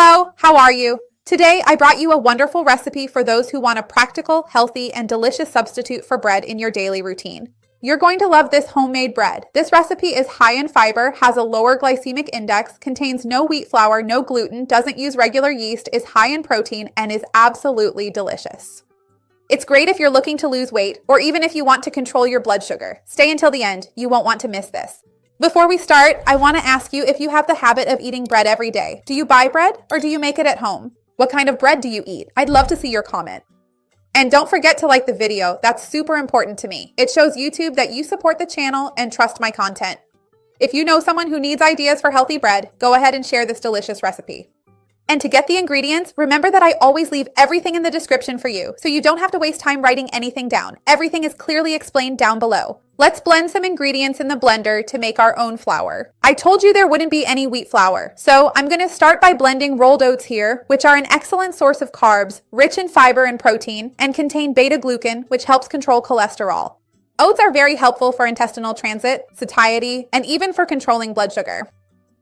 Hello, how are you? Today, I brought you a wonderful recipe for those who want a practical, healthy, and delicious substitute for bread in your daily routine. You're going to love this homemade bread. This recipe is high in fiber, has a lower glycemic index, contains no wheat flour, no gluten, doesn't use regular yeast, is high in protein, and is absolutely delicious. It's great if you're looking to lose weight, or even if you want to control your blood sugar. Stay until the end. You won't want to miss this. Before we start, I want to ask you if you have the habit of eating bread every day. Do you buy bread or do you make it at home? What kind of bread do you eat? I'd love to see your comment. And don't forget to like the video. That's super important to me. It shows YouTube that you support the channel and trust my content. If you know someone who needs ideas for healthy bread, go ahead and share this delicious recipe. And to get the ingredients, remember that I always leave everything in the description for you, so you don't have to waste time writing anything down. Everything is clearly explained down below. Let's blend some ingredients in the blender to make our own flour. I told you there wouldn't be any wheat flour, so I'm going to start by blending rolled oats here, which are an excellent source of carbs, rich in fiber and protein, and contain beta-glucan, which helps control cholesterol. Oats are very helpful for intestinal transit, satiety, and even for controlling blood sugar.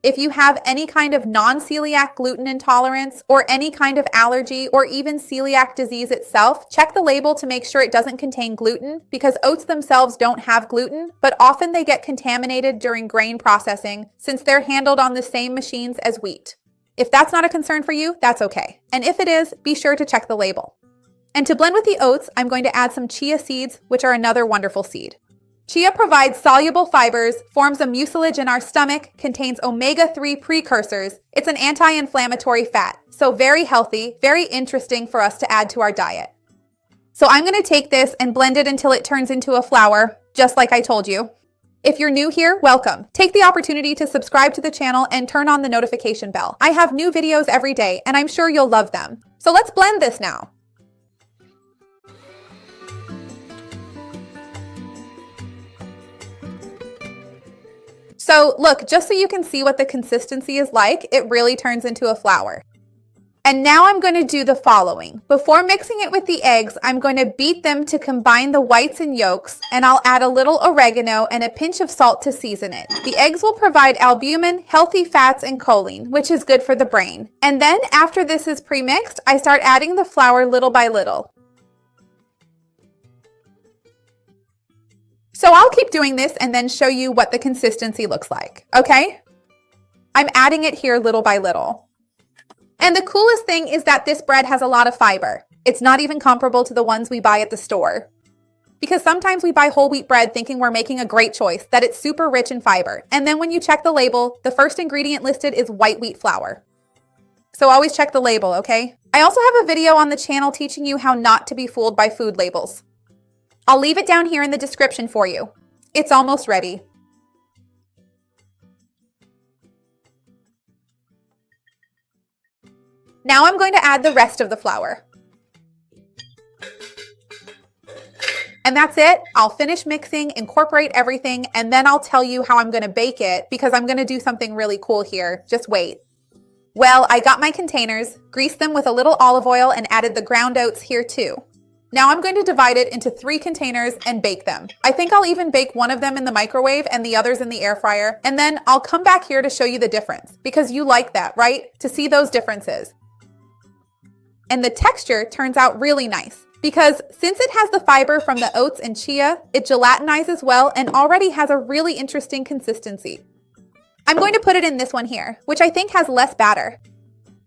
If you have any kind of non-celiac gluten intolerance or any kind of allergy or even celiac disease itself, check the label to make sure it doesn't contain gluten because oats themselves don't have gluten, but often they get contaminated during grain processing since they're handled on the same machines as wheat. If that's not a concern for you, that's okay. And if it is, be sure to check the label. And to blend with the oats, I'm going to add some chia seeds, which are another wonderful seed. Chia provides soluble fibers, forms a mucilage in our stomach, contains omega-3 precursors. It's an anti-inflammatory fat, so very healthy, very interesting for us to add to our diet. So I'm going to take this and blend it until it turns into a flour, just like I told you. If you're new here, welcome. Take the opportunity to subscribe to the channel and turn on the notification bell. I have new videos every day, and I'm sure you'll love them. So let's blend this now. So look, just so you can see what the consistency is like, it really turns into a flour. And now I'm going to do the following. Before mixing it with the eggs, I'm going to beat them to combine the whites and yolks, and I'll add a little oregano and a pinch of salt to season it. The eggs will provide albumin, healthy fats, and choline, which is good for the brain. And then after this is pre-mixed, I start adding the flour little by little. So I'll keep doing this and then show you what the consistency looks like, okay? I'm adding it here little by little. And the coolest thing is that this bread has a lot of fiber. It's not even comparable to the ones we buy at the store. Because sometimes we buy whole wheat bread thinking we're making a great choice, that it's super rich in fiber. And then when you check the label, the first ingredient listed is white wheat flour. So always check the label, okay? I also have a video on the channel teaching you how not to be fooled by food labels. I'll leave it down here in the description for you. It's almost ready. Now I'm going to add the rest of the flour. And that's it. I'll finish mixing, incorporate everything, and then I'll tell you how I'm going to bake it because I'm going to do something really cool here. Just wait. Well, I got my containers, greased them with a little olive oil, and added the ground oats here too. Now I'm going to divide it into 3 containers and bake them. I think I'll even bake one of them in the microwave and the others in the air fryer. And then I'll come back here to show you the difference because you like that, right? To see those differences. And the texture turns out really nice because since it has the fiber from the oats and chia, it gelatinizes well and already has a really interesting consistency. I'm going to put it in this one here, which I think has less batter.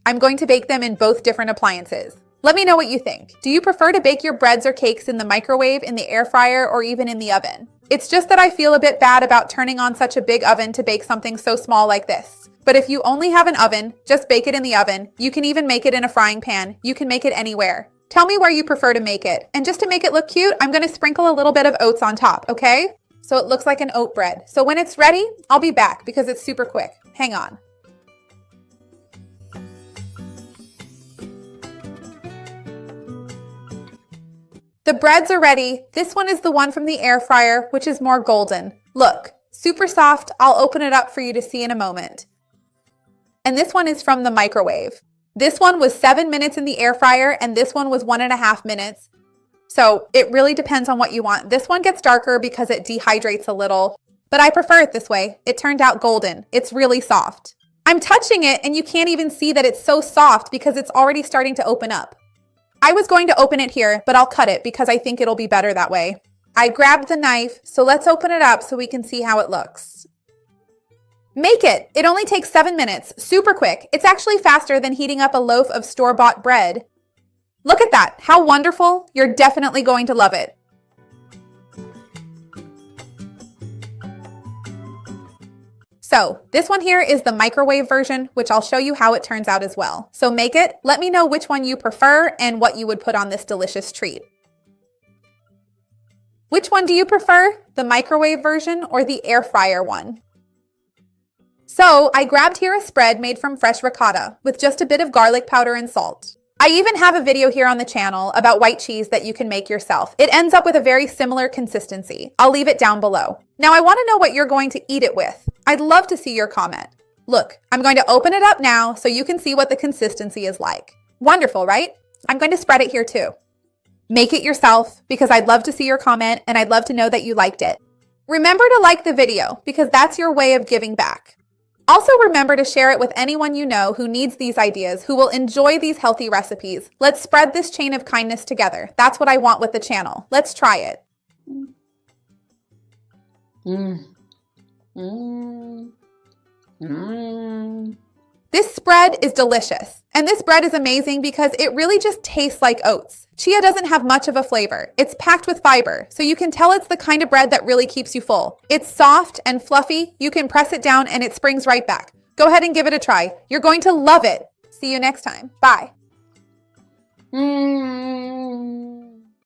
I'm going to bake them in both different appliances. Let me know what you think. Do you prefer to bake your breads or cakes in the microwave, in the air fryer, or even in the oven? It's just that I feel a bit bad about turning on such a big oven to bake something so small like this. But if you only have an oven, just bake it in the oven. You can even make it in a frying pan. You can make it anywhere. Tell me where you prefer to make it. And just to make it look cute, I'm going to sprinkle a little bit of oats on top, okay? So it looks like an oat bread. So when it's ready, I'll be back because it's super quick. Hang on. The breads are ready. This one is the one from the air fryer, which is more golden. Look, super soft. I'll open it up for you to see in a moment. And this one is from the microwave. This one was 7 minutes in the air fryer, and this one was 1.5 minutes. So it really depends on what you want. This one gets darker because it dehydrates a little, but I prefer it this way. It turned out golden. It's really soft. I'm touching it and you can't even see that it's so soft because it's already starting to open up. I was going to open it here, but I'll cut it because I think it'll be better that way. I grabbed the knife, so let's open it up so we can see how it looks. Make it! It only takes 7 minutes, super quick. It's actually faster than heating up a loaf of store-bought bread. Look at that, how wonderful. You're definitely going to love it. So this one here is the microwave version, which I'll show you how it turns out as well. So make it, let me know which one you prefer and what you would put on this delicious treat. Which one do you prefer, the microwave version or the air fryer one? So I grabbed here a spread made from fresh ricotta with just a bit of garlic powder and salt. I even have a video here on the channel about white cheese that you can make yourself. It ends up with a very similar consistency. I'll leave it down below. Now I want to know what you're going to eat it with. I'd love to see your comment. Look, I'm going to open it up now so you can see what the consistency is like. Wonderful, right? I'm going to spread it here too. Make it yourself because I'd love to see your comment and I'd love to know that you liked it. Remember to like the video because that's your way of giving back. Also remember to share it with anyone you know who needs these ideas, who will enjoy these healthy recipes. Let's spread this chain of kindness together. That's what I want with the channel. Let's try it. This spread is delicious. And this bread is amazing because it really just tastes like oats. Chia doesn't have much of a flavor. It's packed with fiber, so you can tell it's the kind of bread that really keeps you full. It's soft and fluffy. You can press it down and it springs right back. Go ahead and give it a try. You're going to love it. See you next time. Bye.